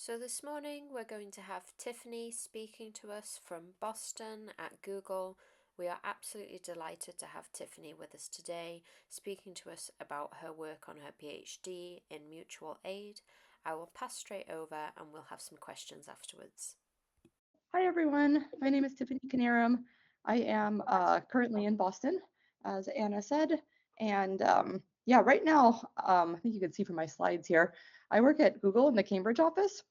So this morning we're going to have Tiffany speaking to us from Boston at Google. We are absolutely delighted to have Tiffany with us today, speaking to us about her work on her PhD in mutual aid. I will pass straight over and we'll have some questions afterwards. Hi, everyone. My name is Tiffany Knearem. I am currently in Boston, as Anna said. And yeah, right now, I think you can see from my slides here, I work at Google in the Cambridge office.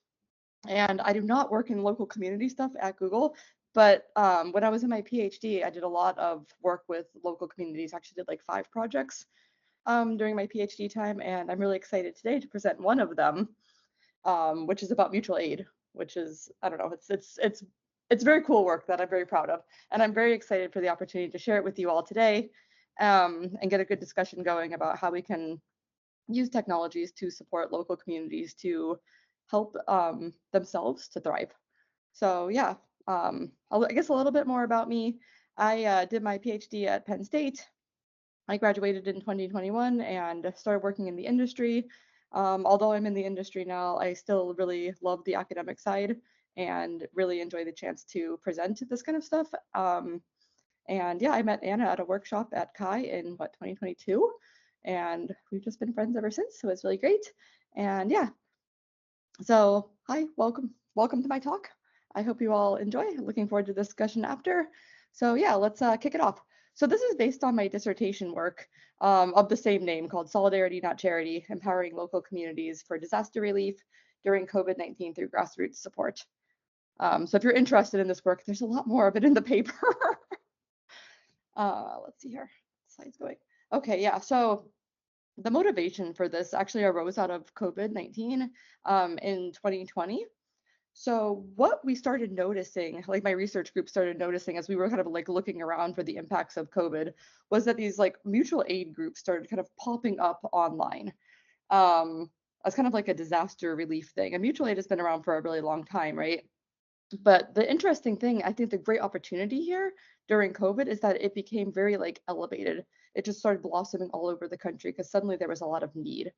And I do not work in local community stuff at Google. But when I was in my PhD, I did a lot of work with local communities. I actually did like 5 projects during my PhD time. And I'm really excited today to present one of them, which is about mutual aid, which is, I don't know, it's very cool work that I'm very proud of, and I'm very excited for the opportunity to share it with you all today, and get a good discussion going about how we can use technologies to support local communities to help themselves to thrive. So yeah, I guess a little bit more about me. I did my PhD at Penn State. I graduated in 2021 and started working in the industry. Although I'm in the industry now, I still really love the academic side and really enjoy the chance to present this kind of stuff. And yeah, I met Anna at a workshop at Chi in 2022, and we've just been friends ever since. So it's really great. And yeah, so hi, welcome to my talk. I hope you all enjoy. Looking forward to the discussion after. So yeah, let's kick it off. So this is based on my dissertation work of the same name called Solidarity, Not Charity, Empowering Local Communities for Disaster Relief during COVID-19 through Grassroots Support. So if you're interested in this work, there's a lot more of it in the paper. Let's see here, slides going. Okay, yeah, so the motivation for this actually arose out of COVID-19 in 2020. So what we started noticing, like my research group started noticing as we were kind of like looking around for the impacts of COVID, was that these like mutual aid groups started kind of popping up online as kind of like a disaster relief thing. And mutual aid has been around for a really long time, right? But the interesting thing, I think the great opportunity here during COVID is that it became very like elevated. It just started blossoming all over the country because suddenly there was a lot of need.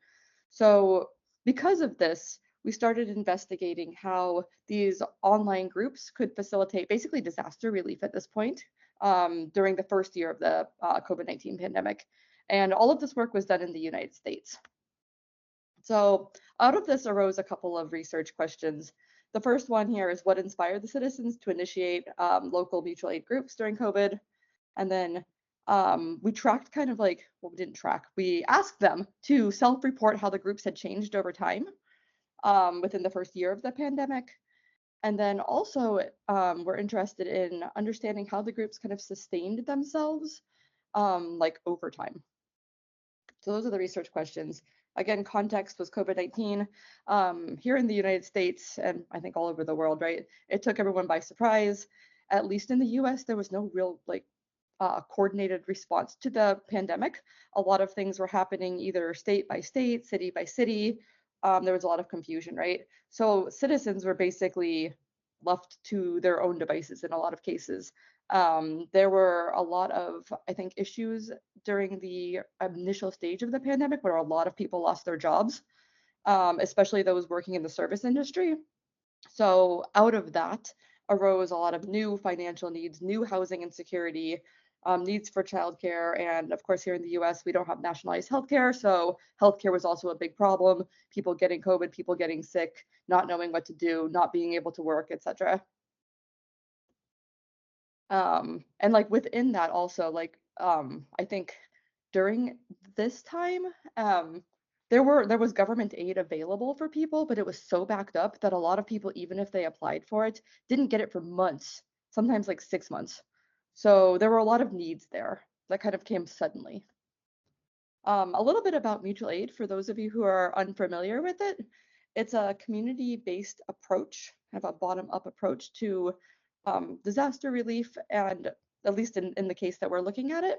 So because of this, we started investigating how these online groups could facilitate basically disaster relief at this point during the first year of the COVID-19 pandemic. And all of this work was done in the United States. So out of this arose a couple of research questions. The first one here is what inspired the citizens to initiate local mutual aid groups during COVID? And then we tracked kind of like, well, we didn't track, we asked them to self-report how the groups had changed over time within the first year of the pandemic. And then also we're interested in understanding how the groups kind of sustained themselves like over time. So those are the research questions. Again, context was COVID-19. Here in the United States, and I think all over the world, right? It took everyone by surprise. At least in the US, there was no real like coordinated response to the pandemic. A lot of things were happening either state by state, city by city. There was a lot of confusion, right? So citizens were basically left to their own devices in a lot of cases. There were a lot of, I think, issues during the initial stage of the pandemic where a lot of people lost their jobs, especially those working in the service industry. So out of that arose a lot of new financial needs, new housing insecurity, needs for childcare. And of course, here in the US, we don't have nationalized healthcare. So healthcare was also a big problem. People getting COVID, people getting sick, not knowing what to do, not being able to work, etc. And like within that also, like I think during this time, um, there was government aid available for people, but it was so backed up that a lot of people, even if they applied for it, didn't get it for months, sometimes like 6 months. So there were a lot of needs there that kind of came suddenly. A little bit about mutual aid for those of you who are unfamiliar with it. It's a community-based approach, kind of a bottom-up approach to disaster relief, and at least in the case that we're looking at it.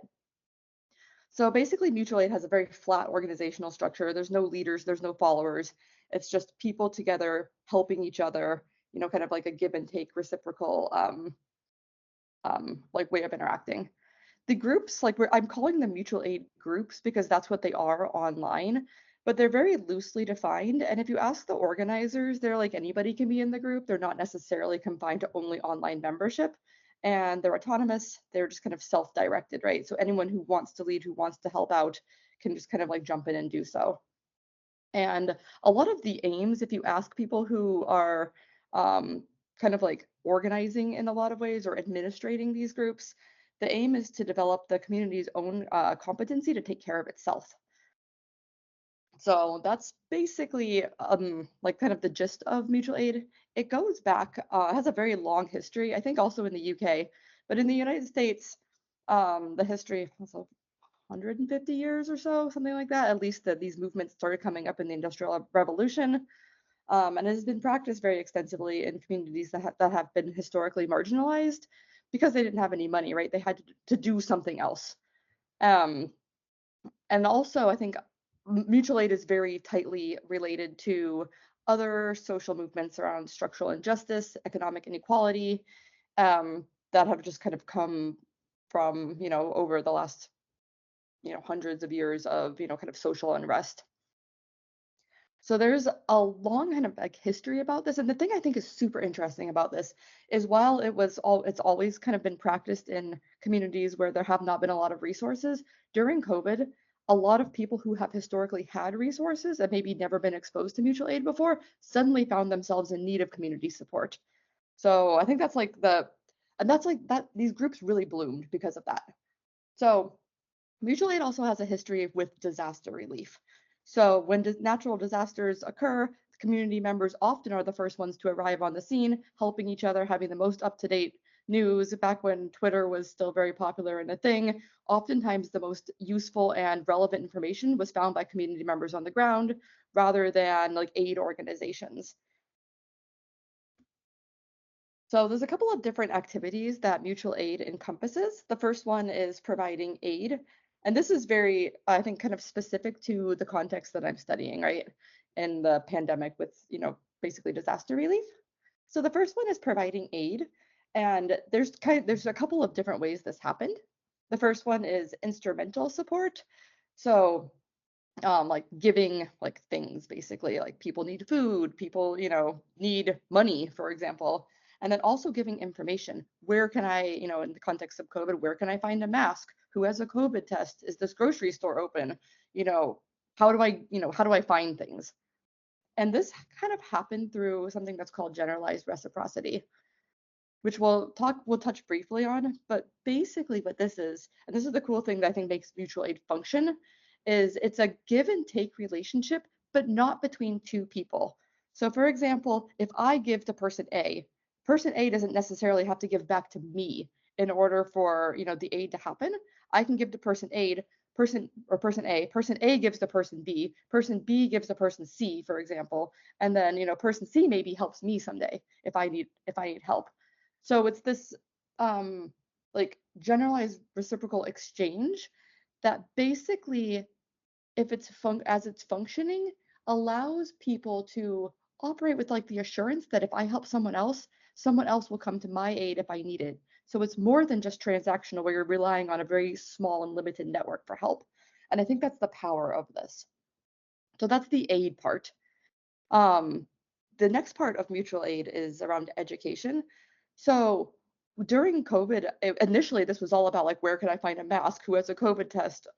So basically, mutual aid has a very flat organizational structure. There's no leaders, there's no followers. It's just people together helping each other, you know, kind of like a give and take reciprocal like way of interacting. The groups, like I'm calling them mutual aid groups because that's what they are online. but they're very loosely defined. And if you ask the organizers, they're like anybody can be in the group. They're not necessarily confined to only online membership. And they're autonomous. They're just kind of self-directed, right? So anyone who wants to lead, who wants to help out, can just kind of like jump in and do so. And a lot of the aims, if you ask people who are um, kind of like organizing in a lot of ways or administrating these groups, the aim is to develop the community's own competency to take care of itself. So that's basically like kind of the gist of mutual aid. It goes back, has a very long history, I think also in the UK, but in the United States, the history was 150 years or so, something like that. At least that these movements started coming up in the Industrial Revolution, and it has been practiced very extensively in communities that have been historically marginalized because they didn't have any money, right? They had to do something else. Um, and also, I think mutual aid is very tightly related to other social movements around structural injustice, economic inequality, that have just kind of come from, over the last, hundreds of years of, kind of social unrest. So there's a long kind of like history about this. And the thing I think is super interesting about this is while it's always kind of been practiced in communities where there have not been a lot of resources, during COVID, a lot of people who have historically had resources and maybe never been exposed to mutual aid before suddenly found themselves in need of community support. So I think and that's like that these groups really bloomed because of that. So mutual aid also has a history with disaster relief. So when natural disasters occur, community members often are the first ones to arrive on the scene, helping each other, having the most up-to-date news. Back when Twitter was still very popular and a thing, oftentimes the most useful and relevant information was found by community members on the ground rather than like aid organizations. So there's a couple of different activities that mutual aid encompasses. The first one is providing aid. And this is very, I think, kind of specific to the context that I'm studying, right? In the pandemic with, basically disaster relief. So the first one is providing aid. And there's a couple of different ways this happened. The first one is instrumental support. So like giving like things basically, like people need food, people need money, for example, and then also giving information. Where can I, in the context of COVID, where can I find a mask? Who has a COVID test? Is this grocery store open? you know how do I find things? And this kind of happened through something that's called generalized reciprocity, which we'll touch briefly on. But basically what this is, and this is the cool thing that I think makes mutual aid function, is it's a give and take relationship, but not between two people. So for example, if I give to person A doesn't necessarily have to give back to me in order for, the aid to happen. I can give to person A gives to person B gives to person C, for example, and then, person C maybe helps me someday if I need help. So it's this like generalized reciprocal exchange that basically, if as it's functioning, allows people to operate with like the assurance that if I help someone else will come to my aid if I need it. So it's more than just transactional where you're relying on a very small and limited network for help. And I think that's the power of this. So that's the aid part. Um, the next part of mutual aid is around education. So during COVID, initially this was all about like, where can I find a mask? Who has a COVID test?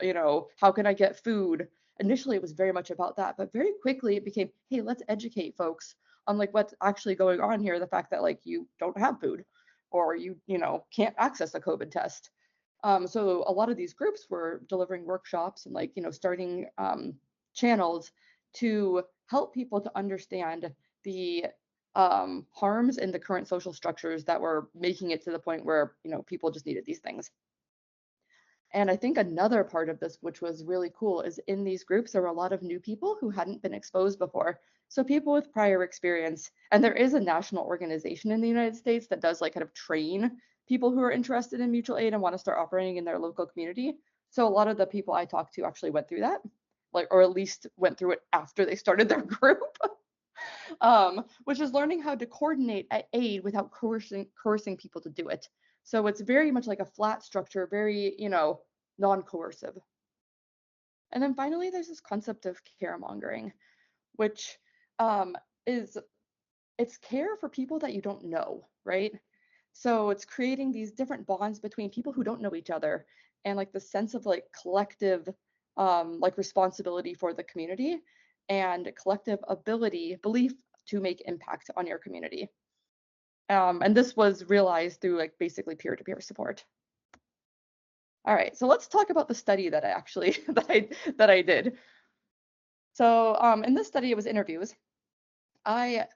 How can I get food? Initially, it was very much about that, but very quickly it became, hey, let's educate folks on like what's actually going on here. The fact that like you don't have food, or you can't access a COVID test. So a lot of these groups were delivering workshops and like starting channels to help people to understand the harms in the current social structures that were making it to the point where people just needed these things. And I think another part of this, which was really cool, is in these groups there were a lot of new people who hadn't been exposed before. So people with prior experience, and there is a national organization in the United States that does like kind of train people who are interested in mutual aid and want to start operating in their local community. So a lot of the people I talked to actually went through that, like, or at least went through it after they started their group. Which is learning how to coordinate aid without coercing people to do it. So it's very much like a flat structure, very, non-coercive. And then finally, there's this concept of caremongering, which um, is it's care for people that you don't know, right? So it's creating these different bonds between people who don't know each other and like the sense of like collective like responsibility for the community and collective belief to make impact on your community. And this was realized through like basically peer-to-peer support. All right, so let's talk about the study that I actually that I did. So in this study, it was interviews. I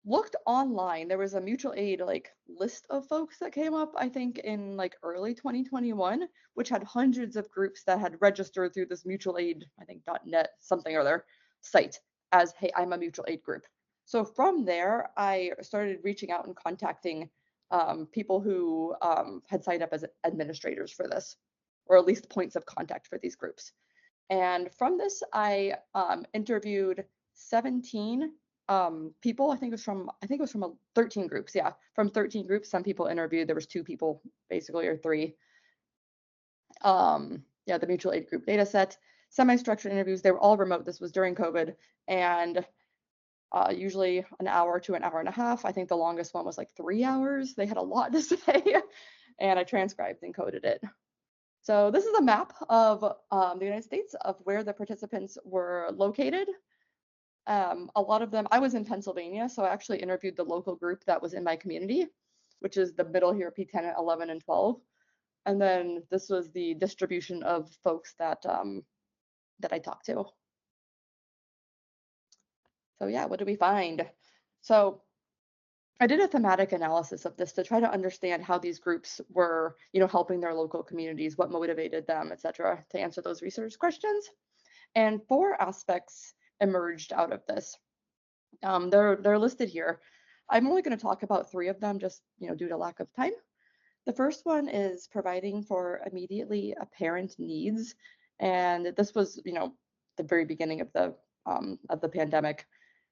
looked online. There was a mutual aid like list of folks that came up, I think, in like early 2021, which had hundreds of groups that had registered through this mutual aid, I think .net something or other site as, hey, I'm a mutual aid group. So from there, I started reaching out and contacting people who had signed up as administrators for this, or at least points of contact for these groups. And from this, I interviewed 17 people. I think it was from 13 groups. Yeah, from 13 groups. Some people interviewed. There was 2 people basically, or 3. Yeah, the mutual aid group data set. Semi-structured interviews. They were all remote. This was during COVID, and usually an hour to an hour and a half. I think the longest one was like 3 hours. They had a lot to say, and I transcribed and coded it. So this is a map of the United States of where the participants were located. A lot of them, I was in Pennsylvania, so I actually interviewed the local group that was in my community, which is the middle here, P10, 11, and 12. And then this was the distribution of folks that that I talked to. So yeah, what did we find? So I did a thematic analysis of this to try to understand how these groups were, helping their local communities, what motivated them, et cetera, to answer those research questions. And 4 aspects emerged out of this. They're listed here. I'm only going to talk about 3 of them, just due to lack of time. The first one is providing for immediately apparent needs, and this was the very beginning of the pandemic.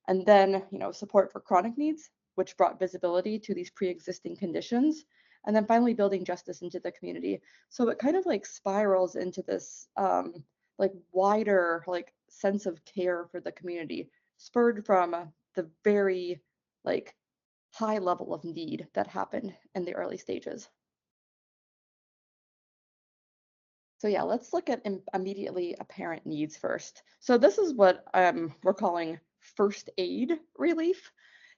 And then support for chronic needs, which brought visibility to these pre-existing conditions. And then finally building justice into the community. So it kind of like spirals into this like wider like sense of care for the community, spurred from the very like high level of need that happened in the early stages. So yeah, let's look at immediately apparent needs first. So this is what we're calling first aid relief.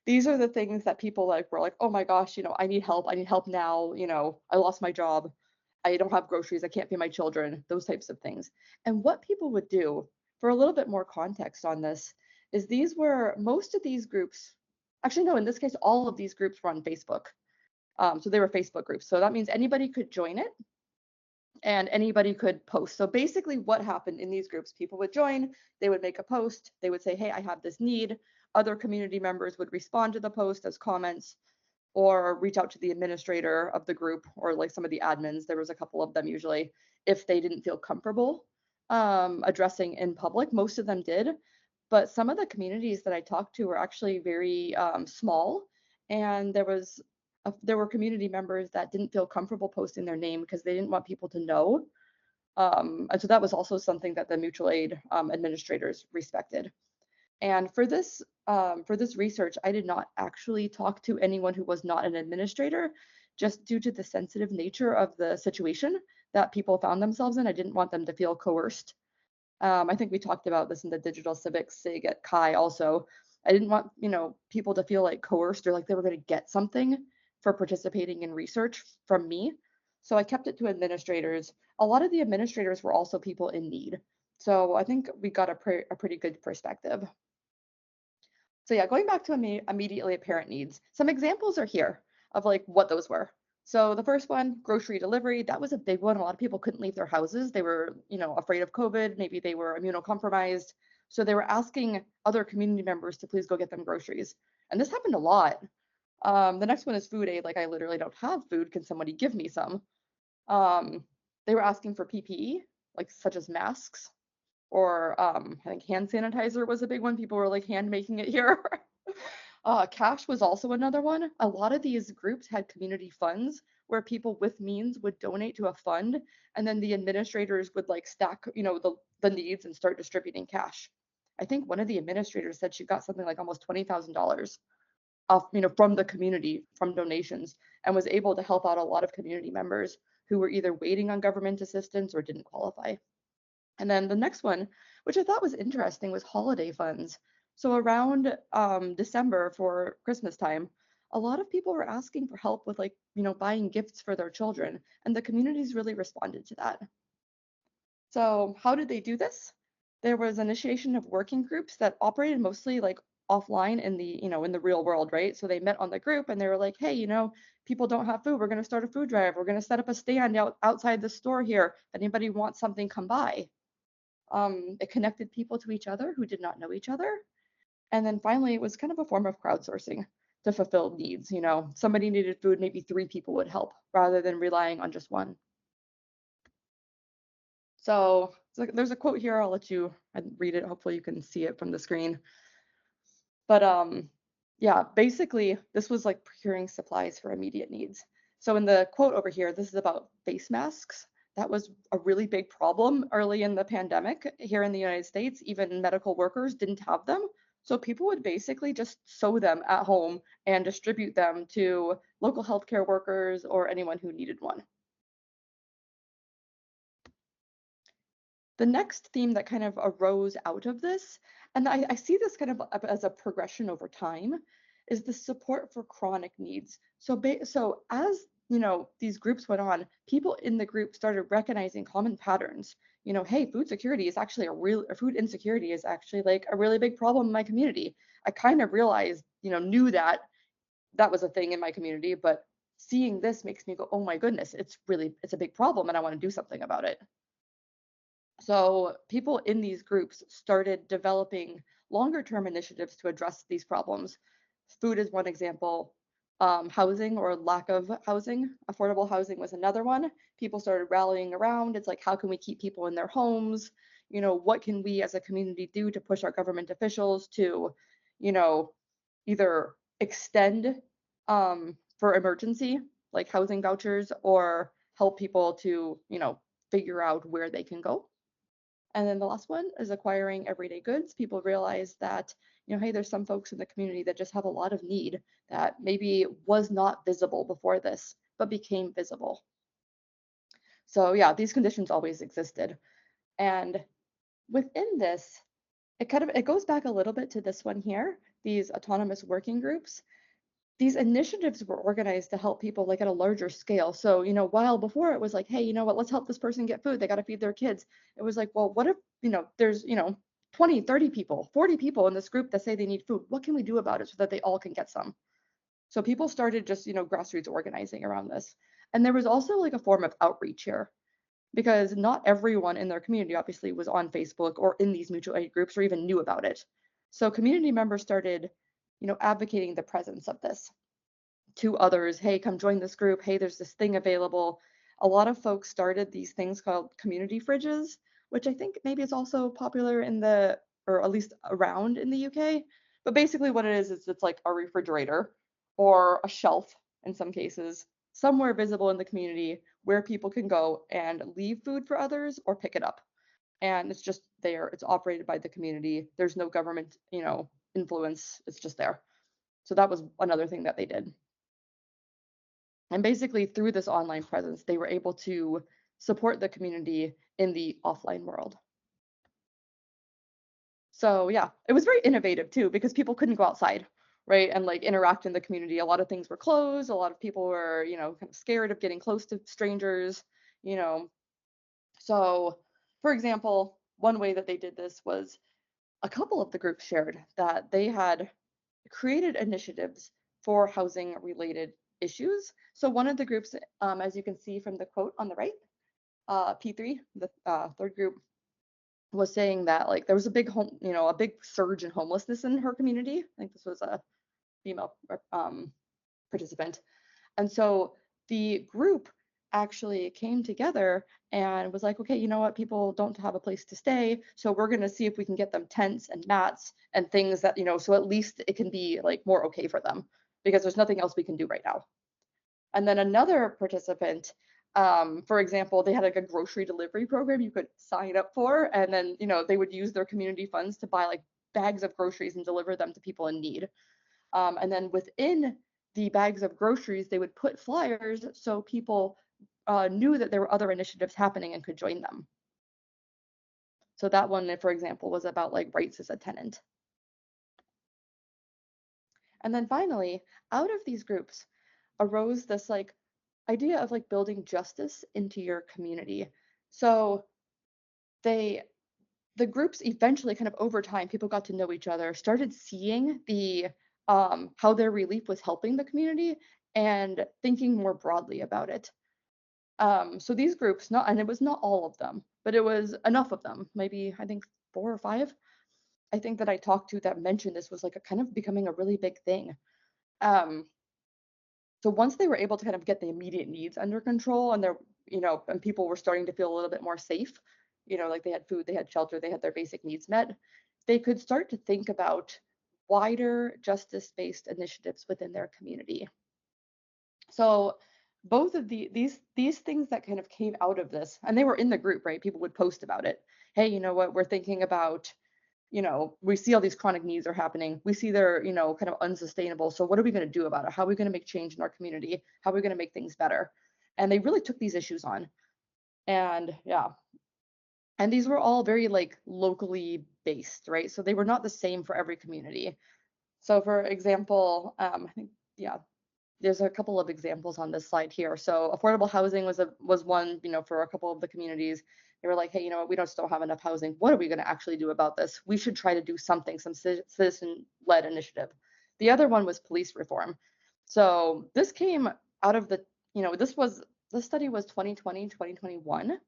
These are the things that people like were like, oh my gosh, I need help. I need help now. I lost my job. I don't have groceries. I can't feed my children. Those types of things. And what people would do, for a little bit more context on this, is most of these groups, actually no, in this case, all of these groups were on Facebook. So they were Facebook groups. So that means anybody could join it and anybody could post. So basically what happened in these groups, people would join, they would make a post, they would say, hey, I have this need. Other community members would respond to the post as comments or reach out to the administrator of the group or like some of the admins. There was a couple of them usually, if they didn't feel comfortable addressing in public. Most of them did, but some of the communities that I talked to were actually very small, and there were community members that didn't feel comfortable posting their name because they didn't want people to know. And so that was also something that the mutual aid administrators respected. And for this research, I did not actually talk to anyone who was not an administrator, just due to the sensitive nature of the situation that people found themselves in. I didn't want them to feel coerced. I think we talked about this in the digital civics SIG at Chi also. I didn't want, people to feel like coerced or like they were going to get something for participating in research from me. So I kept it to administrators. A lot of the administrators were also people in need. So I think we got a pretty good perspective. So yeah, going back to immediately apparent needs, some examples are here of like what those were. So the first one, grocery delivery, that was a big one. A lot of people couldn't leave their houses. They were, afraid of COVID. Maybe they were immunocompromised. So they were asking other community members to please go get them groceries. And this happened a lot. The next one is food aid. Like I literally don't have food. Can somebody give me some? They were asking for PPE, like such as masks, or I think hand sanitizer was a big one. People were like hand making it here. Cash was also another one. A lot of these groups had community funds where people with means would donate to a fund, and then the administrators would like stack, the needs and start distributing cash. I think one of the administrators said she got something like almost $20,000 off, from the community, from donations, and was able to help out a lot of community members who were either waiting on government assistance or didn't qualify. And then the next one, which I thought was interesting, was holiday funds. So around December for Christmas time, a lot of people were asking for help with like, buying gifts for their children, and the communities really responded to that. So how did they do this? There was initiation of working groups that operated mostly like offline in the real world, right? So they met on the group and they were like, hey, people don't have food. We're going to start a food drive. We're going to set up a stand outside the store here. If anybody wants something, come by. It connected people to each other who did not know each other. And then finally, it was kind of a form of crowdsourcing to fulfill needs. Somebody needed food, maybe three people would help rather than relying on just one. So there's a quote here. I'll let you read it. Hopefully you can see it from the screen. But yeah, basically this was like procuring supplies for immediate needs. So in the quote over here, this is about face masks. That was a really big problem early in the pandemic here in the United States. Even medical workers didn't have them. So people would basically just sew them at home and distribute them to local healthcare workers or anyone who needed one. The next theme that kind of arose out of this, and I see this kind of as a progression over time, is the support for chronic needs. So as these groups went on, people in the group started recognizing common patterns. Hey, food security is actually food insecurity is actually like a really big problem in my community. I kind of realized, knew that that was a thing in my community, but seeing this makes me go, oh my goodness, it's a big problem and I want to do something about it. So people in these groups started developing longer term initiatives to address these problems. Food is one example. Housing or lack of housing, affordable housing was another one. People started rallying around. It's like, how can we keep people in their homes? What can we as a community do to push our government officials to, you know, either extend for emergency, like housing vouchers, or help people to, figure out where they can go. And then the last one is acquiring everyday goods. People realize that, hey, there's some folks in the community that just have a lot of need that maybe was not visible before this, but became visible. So yeah, these conditions always existed. And within this, it goes back a little bit to this one here, these autonomous working groups. These initiatives were organized to help people like at a larger scale. So, while before it was like, hey, you know what, let's help this person get food. They got to feed their kids. It was like, well, what if, there's, 20, 30 people, 40 people in this group that say they need food. What can we do about it so that they all can get some? So people started just, grassroots organizing around this. And there was also like a form of outreach here because not everyone in their community obviously was on Facebook or in these mutual aid groups or even knew about it. So community members started, advocating the presence of this to others. Hey, come join this group. Hey, there's this thing available. A lot of folks started these things called community fridges, which I think maybe is also popular or at least around in the UK. But basically, what it is it's like a refrigerator or a shelf in some cases, somewhere visible in the community where people can go and leave food for others or pick it up. And it's just there. It's operated by the community. There's no government, influence. It's just there. So that was another thing that they did. And basically, through this online presence, they were able to support the community in the offline world. So yeah, it was very innovative too, because people couldn't go outside, right? And like interact in the community. A lot of things were closed. A lot of people were, kind of scared of getting close to strangers, you know. So, for example, one way that they did this was a couple of the groups shared that they had created initiatives for housing related issues. So one of the groups, as you can see from the quote on the right, P3, the third group, was saying that like there was a big a big surge in homelessness in her community. I think this was a female participant. And so the group actually came together and was like, okay, you know what, people don't have a place to stay, so we're going to see if we can get them tents and mats and things that, so at least it can be like more okay for them, because there's nothing else we can do right now. And then another participant, for example, they had like a grocery delivery program you could sign up for, and then they would use their community funds to buy like bags of groceries and deliver them to people in need. And then within the bags of groceries, they would put flyers so people knew that there were other initiatives happening and could join them. So that one, for example, was about like rights as a tenant. And then finally, out of these groups arose this like idea of like building justice into your community. So they the groups eventually kind of over time, people got to know each other, started seeing the how their relief was helping the community and thinking more broadly about it. So these groups, not and it was not all of them, but it was enough of them, maybe I think 4 or 5. I think that I talked to that mentioned this was like a kind of becoming a really big thing. Um, so once they were able to kind of get the immediate needs under control and and people were starting to feel a little bit more safe, like they had food, they had shelter, they had their basic needs met, they could start to think about wider justice-based initiatives within their community. So both of these things that kind of came out of this, and they were in the group, right? People would post about it. Hey, you know what? We're thinking about, we see all these chronic needs are happening. We see they're, kind of unsustainable. So what are we going to do about it? How are we going to make change in our community? How are we going to make things better? And they really took these issues on. And yeah, and these were all very like locally based, right? So they were not the same for every community. So for example, I think, yeah, there's a couple of examples on this slide here. So affordable housing was one, for a couple of the communities. They were like, hey, you know what, we don't have enough housing. What are we going to actually do about this? We should try to do something, some citizen-led initiative. The other one was police reform. So this came out of this study was 2020, 2021,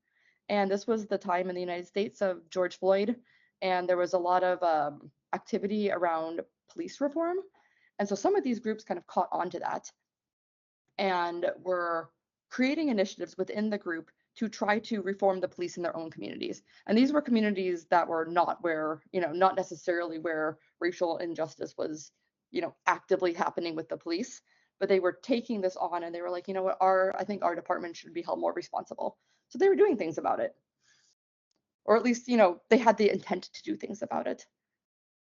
and this was the time in the United States of George Floyd, and there was a lot of activity around police reform. And so some of these groups kind of caught on to that and were creating initiatives within the group to try to reform the police in their own communities. And these were communities that were not where, not necessarily where racial injustice was, actively happening with the police, but they were taking this on and they were like, you know what, I think our department should be held more responsible. So they were doing things about it. Or at least, they had the intent to do things about it.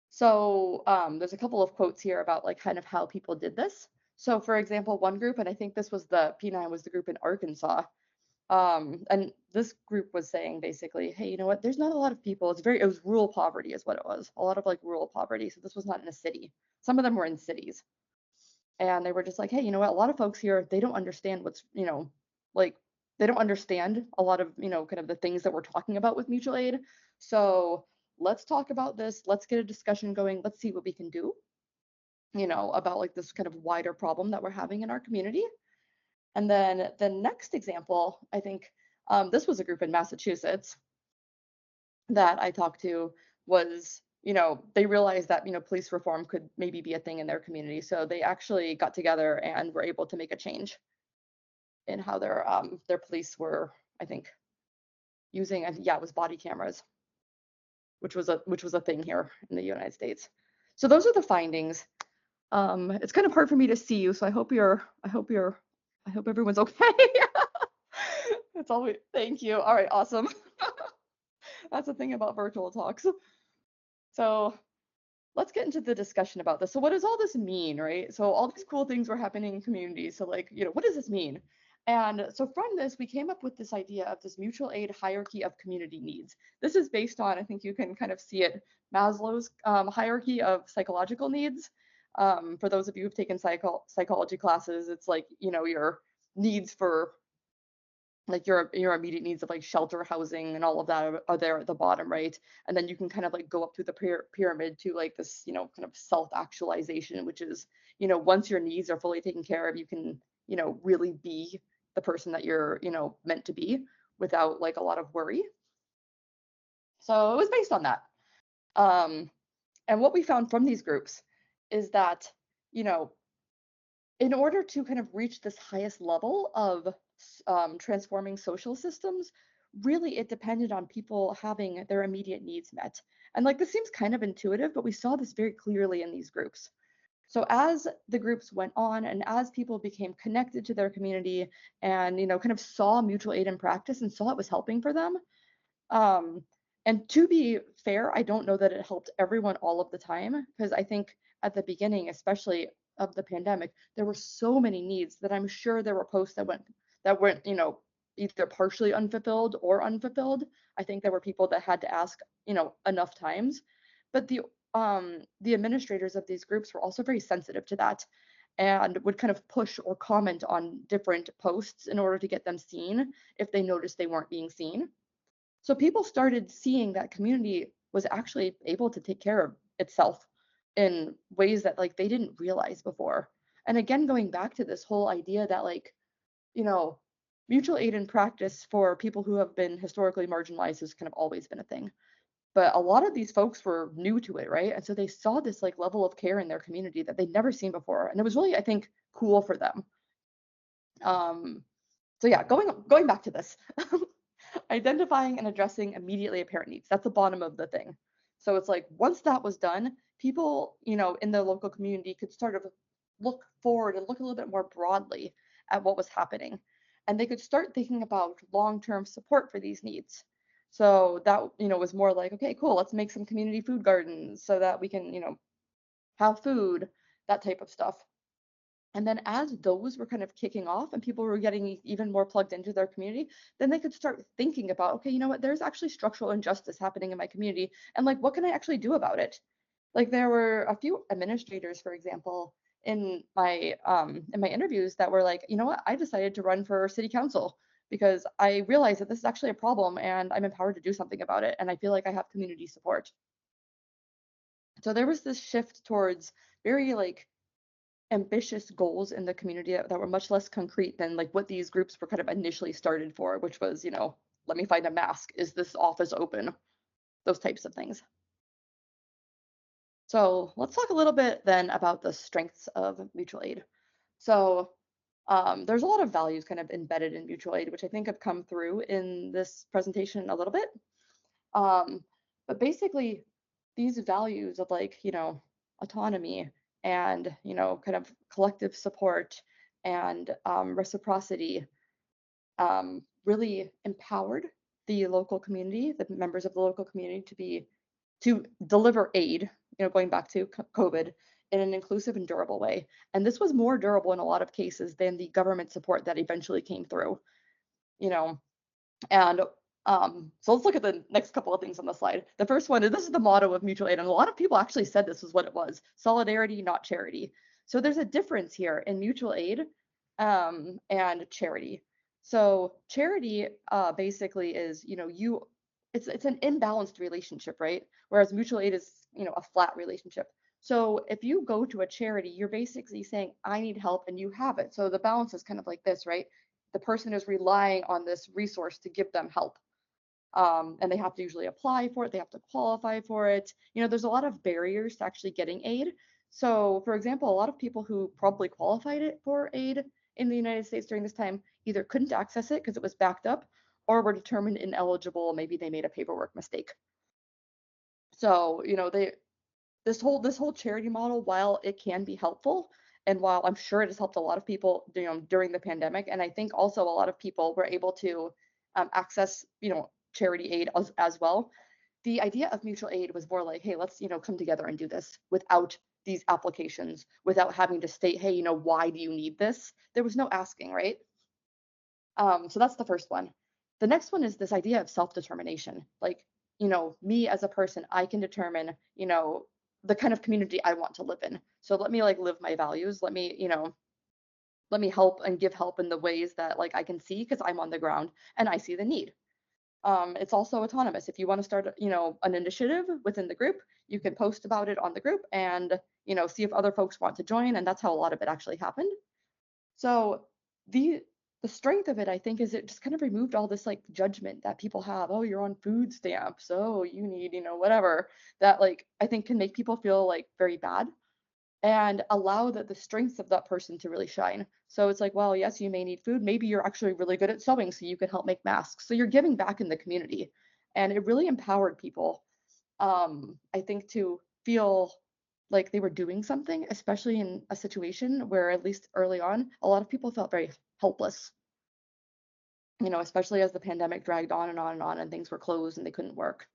So there's a couple of quotes here about like kind of how people did this. So for example, one group, and I think this was the P9 was the group in Arkansas. And this group was saying basically, hey, you know what? There's not a lot of people. It was rural poverty is what it was. A lot of like rural poverty. So this was not in a city. Some of them were in cities. And they were just like, hey, you know what? A lot of folks here, they don't understand like they don't understand a lot of, kind of the things that we're talking about with mutual aid. So let's talk about this. Let's get a discussion going. Let's see what we can do, about like this kind of wider problem that we're having in our community. And then the next example, I think this was a group in Massachusetts that I talked to was, they realized that, police reform could maybe be a thing in their community. So they actually got together and were able to make a change in how their police were, I think, using, yeah, it was body cameras, which was a thing here in the United States. So those are the findings. It's kind of hard for me to see you, so I hope everyone's okay. That's all thank you. All right, awesome. That's the thing about virtual talks. So let's get into the discussion about this. So what does all this mean, right? So all these cool things were happening in communities. So like, what does this mean? And so from this, we came up with this idea of this mutual aid hierarchy of community needs. This is based on, I think you can kind of see it, Maslow's hierarchy of psychological needs. For those of you who've taken psychology classes, it's like, your needs for like your immediate needs of like shelter, housing, and all of that are there at the bottom, right? And then you can kind of like go up through the pyramid to like this, kind of self-actualization, which is, once your needs are fully taken care of, you can, really be the person that you're, meant to be without like a lot of worry. So it was based on that. And what we found from these groups is that, in order to kind of reach this highest level of transforming social systems, really it depended on people having their immediate needs met. And like this seems kind of intuitive, but we saw this very clearly in these groups. So as the groups went on and as people became connected to their community and kind of saw mutual aid in practice and saw it was helping for them, um, and to be fair, I don't know that it helped everyone all of the time because I think at the beginning, especially of the pandemic, there were so many needs that I'm sure there were posts that weren't, either partially unfulfilled or unfulfilled. I think there were people that had to ask, enough times. But the administrators of these groups were also very sensitive to that and would kind of push or comment on different posts in order to get them seen if they noticed they weren't being seen. So people started seeing that community was actually able to take care of itself in ways that like they didn't realize before. And again, going back to this whole idea that like, you know, mutual aid in practice for people who have been historically marginalized has kind of always been a thing. But a lot of these folks were new to it, right? And so they saw this like level of care in their community that they'd never seen before. And it was really, I think, cool for them. Um, so yeah, going back to this. Identifying and addressing immediately apparent needs. That's the bottom of the thing. So it's like once that was done, people, in the local community could sort of look forward and look a little bit more broadly at what was happening. And they could start thinking about long-term support for these needs. So that, was more like, okay, cool, let's make some community food gardens so that we can, have food, that type of stuff. And then as those were kind of kicking off and people were getting even more plugged into their community, then they could start thinking about, okay, you know what, there's actually structural injustice happening in my community. And like, what can I actually do about it? Like there were a few administrators, for example, in my interviews that were like, you know what, I decided to run for city council because I realized that this is actually a problem and I'm empowered to do something about it. And I feel like I have community support. So there was this shift towards very like ambitious goals in the community that were much less concrete than like what these groups were kind of initially started for, which was, let me find a mask. Is this office open? Those types of things. So let's talk a little bit then about the strengths of mutual aid. So there's a lot of values kind of embedded in mutual aid, which I think have come through in this presentation a little bit. Um, but basically, these values of like, autonomy and, kind of collective support and reciprocity really empowered the local community, the members of the local community to deliver aid, going back to COVID in an inclusive and durable way. And this was more durable in a lot of cases than the government support that eventually came through, you know, and so let's look at the next couple of things on the slide. The first one is this is the motto of mutual aid, and a lot of people actually said this was what it was: solidarity, not charity. So there's a difference here in mutual aid and charity. So charity basically is, it's an imbalanced relationship, right? Whereas mutual aid is, a flat relationship. So if you go to a charity, you're basically saying, I need help and you have it. So the balance is kind of like this, right? The person is relying on this resource to give them help. And they have to usually apply for it, they have to qualify for it. There's a lot of barriers to actually getting aid. So, for example, a lot of people who probably qualified it for aid in the United States during this time either couldn't access it because it was backed up or were determined ineligible. Maybe they made a paperwork mistake. So, this whole charity model, while it can be helpful, and while I'm sure it has helped a lot of people, during the pandemic, and I think also a lot of people were able to access, charity aid as well. The idea of mutual aid was more like, hey, let's, come together and do this without these applications, without having to state, hey, why do you need this? There was no asking, right? So that's the first one. The next one is this idea of self-determination. Like, me as a person, I can determine, the kind of community I want to live in. So let me like live my values. Let me help and give help in the ways that like I can see because I'm on the ground and I see the need. It's also autonomous. If you want to start, an initiative within the group, you can post about it on the group and, see if other folks want to join. And that's how a lot of it actually happened. So the strength of it, I think, is it just kind of removed all this like judgment that people have. Oh, you're on food stamps. Oh, you need, whatever. That like I think can make people feel like very bad. and allow the strengths of that person to really shine. So it's like, well, yes, you may need food. Maybe you're actually really good at sewing, so you can help make masks. So you're giving back in the community. And it really empowered people, I think, to feel like they were doing something, especially in a situation where, at least early on, a lot of people felt very helpless, especially as the pandemic dragged on and on and on and things were closed and they couldn't work.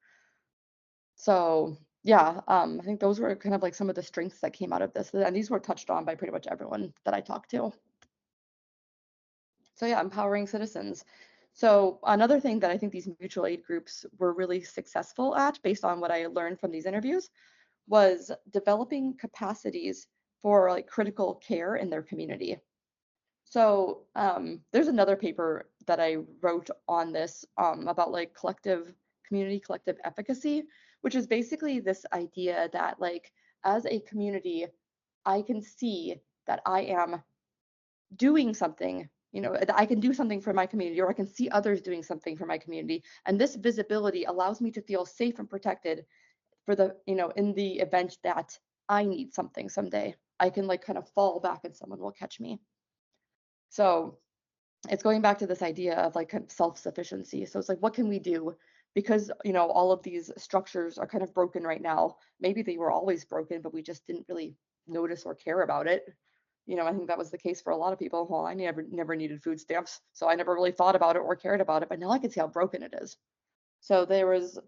So, yeah, I think those were kind of like some of the strengths that came out of this. And these were touched on by pretty much everyone that I talked to. So, yeah, empowering citizens. So, another thing that I think these mutual aid groups were really successful at, based on what I learned from these interviews, was developing capacities for like critical care in their community. So there's another paper that I wrote on this, about like collective efficacy, which is basically this idea that, like, as a community, I can see that I am doing something, that I can do something for my community, or I can see others doing something for my community. And this visibility allows me to feel safe and protected for in the event that I need something someday. I can like kind of fall back and someone will catch me. So it's going back to this idea of like kind of self-sufficiency. So it's like, what can we do? Because, all of these structures are kind of broken right now. Maybe they were always broken, but we just didn't really notice or care about it. I think that was the case for a lot of people. Well, I never needed food stamps, so I never really thought about it or cared about it. But now I can see how broken it is. So there was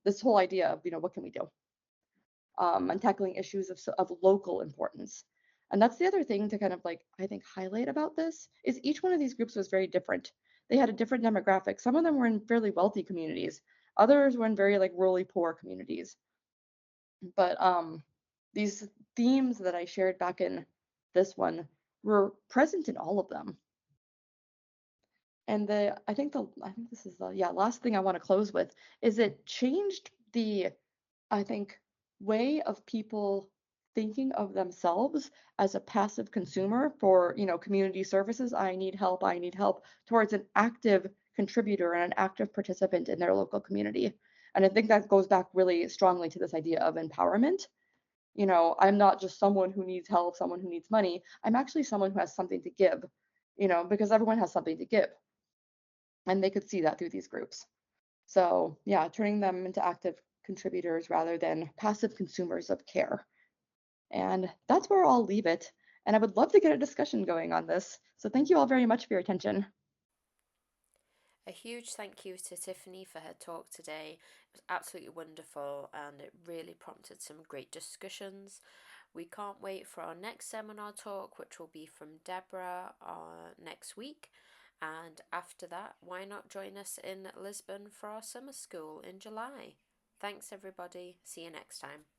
this whole idea of, what can we do? And tackling issues of local importance. And that's the other thing to kind of like, I think, highlight about this is each one of these groups was very different. They had a different demographic. Some of them were in fairly wealthy communities. Others were in very like rurally poor communities. But these themes that I shared back in this one were present in all of them. And I think this is the last thing I want to close with is it changed the, I think, way of people thinking of themselves as a passive consumer for, community services. I need help, towards an active contributor and an active participant in their local community. And I think that goes back really strongly to this idea of empowerment. I'm not just someone who needs help, someone who needs money. I'm actually someone who has something to give, because everyone has something to give. And they could see that through these groups. So, yeah, turning them into active contributors rather than passive consumers of care. And that's where I'll leave it. And I would love to get a discussion going on this. So, thank you all very much for your attention. A huge thank you to Tiffany for her talk today. It was absolutely wonderful and it really prompted some great discussions. We can't wait for our next seminar talk, which will be from Deborah next week. And after that, why not join us in Lisbon for our summer school in July? Thanks, everybody. See you next time.